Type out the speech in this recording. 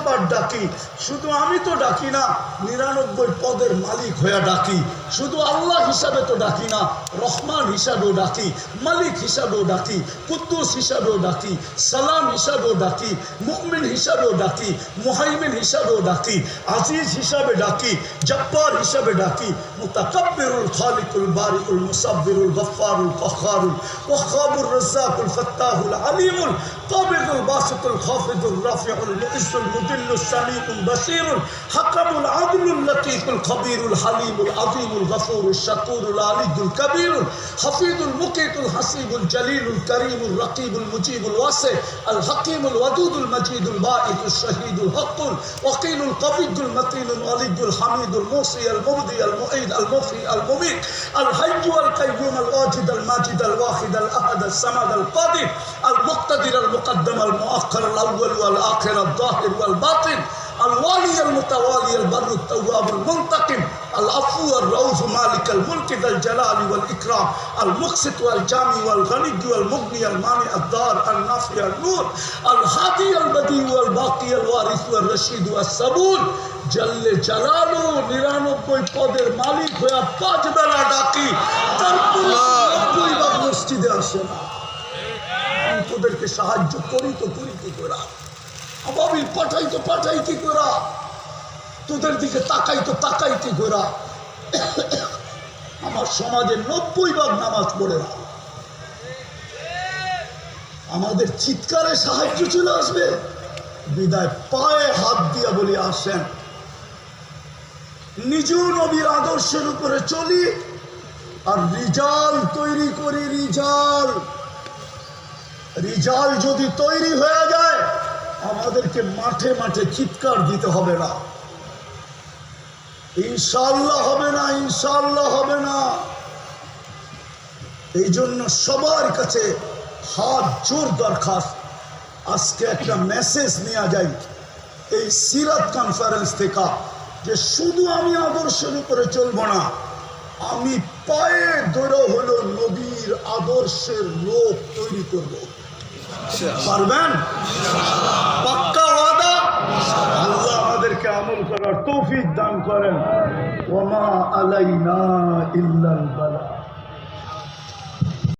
বার ডাকি। শুধু আমি তো ডাকি না, 99 পদের মালিক হয়ে ডাকি। শুধু আল্লাহ হিসাবে তো ডাকি না, রহমান হিসাবেও ডাকি, মালিক হিসাবেও ডাকি, কুদ্দুস হিসাবেও ডাকি, সালাম হিসাবেও ডাকি, মুমিন হিসাবেও ডাকি, মুহাইমিন হিসাবেও ডাকি, আজিজ হিসাবে ডাকি, জব্বার হিসাবে ডাকি, মুতাকাব্বিরুল খালিকুল বারিকুল মুসাব্বিরুল গফফারুল কহ্হারুল ওয়াহ্হাবুর রাজ্জাকুল ফাত্তাহুল আলিমুল কাবিদুল বাসিতুল খাফিদুল রাফিউল মুইজ্জুল মুদিল্লুস সামিউল বাসীরুল হাকামুল আদলুল লতীফুল খবীরুল হালিমুল আযীমুল গফুরুশ শাকুরুল আলিয়ুল কবীরুল হাফিজুল মুকিতুল হাসিবুল জলিলুল করিমুল রকিবুল মুজিবুল ওয়াসি আল হাকিমুল ওয়াদুদুল মজিদুল বাঈতুশ শহীদুল হকুল ওয়াকিলুল কবিয়ুল মতিনুল ওয়ালিদুল হামিদুল মুসি আল মুবদি আল মুঈদ আল মুফি আল মুমিত আল হাইয়্যু আল কাইয়্যুম আল ওয়াজিদ আল মাজিদ আল ওয়াহিদ আল আহাদ আল সামাদ আল কাদির আল মুক্তাদির আল মুকদ্দম আল মুআখ্খার আল আউয়াল ওয়াল আখির আল যাহির ওয়াল বাতিন الوالي المتوالي البر التواب المنتقم العفو الرؤوف مالك الملك ذا الجلال والإكرام المقسط والجامع والغني والمغني المانع الدار النافع النور الهادي البديع والباقي الوارث والرشيد والصبور جل جلاله 99 পদের মালিক হয়ে 5 বেলা ডাকি, তারপর 90 বার মসজিদে আসে না। আমি তোদেরকে সাহায্য করি তো করি কি করে, আবাবিল পাঠাই তো পাঠাই কি করা, তোদের দিকে তাকাই তো তাকাই কি করা। আমার সমাজে 90 ভাগ নামাজ পড়ে না। আমাদের চিৎকারে সাহায্য চলে আসবে, বিদায় পায়ে হাত দিয়া বলি আসেন। নিজেও নবীর আদর্শের উপরে চলি আর রিজাল তৈরি করি। রিজাল যদি তৈরি হয়ে যায়, আমাদেরকে মাঠে মাঠে চিৎকার দিতে হবে না। ইনশাআল্লাহ হবে না, ইনশাআল্লাহ হবে না। এই জন্য সবার কাছে হাত জোর দরখাস্ত, আজকে একটা মেসেজ নেওয়া যায় এই সিরাত কনফারেন্স থেকে, যে শুধু আমি আদর্শের উপরে চলবো না, আমি পায়ে ধরে হলো নবীর আদর্শের লোক তৈরি করব। পারবেন? পাক্কা ওয়াদা? আল্লাহ আমাদেরকে আমল করার তৌফিক দান করেন। ওয়া মা আলাইনা ইল্লাল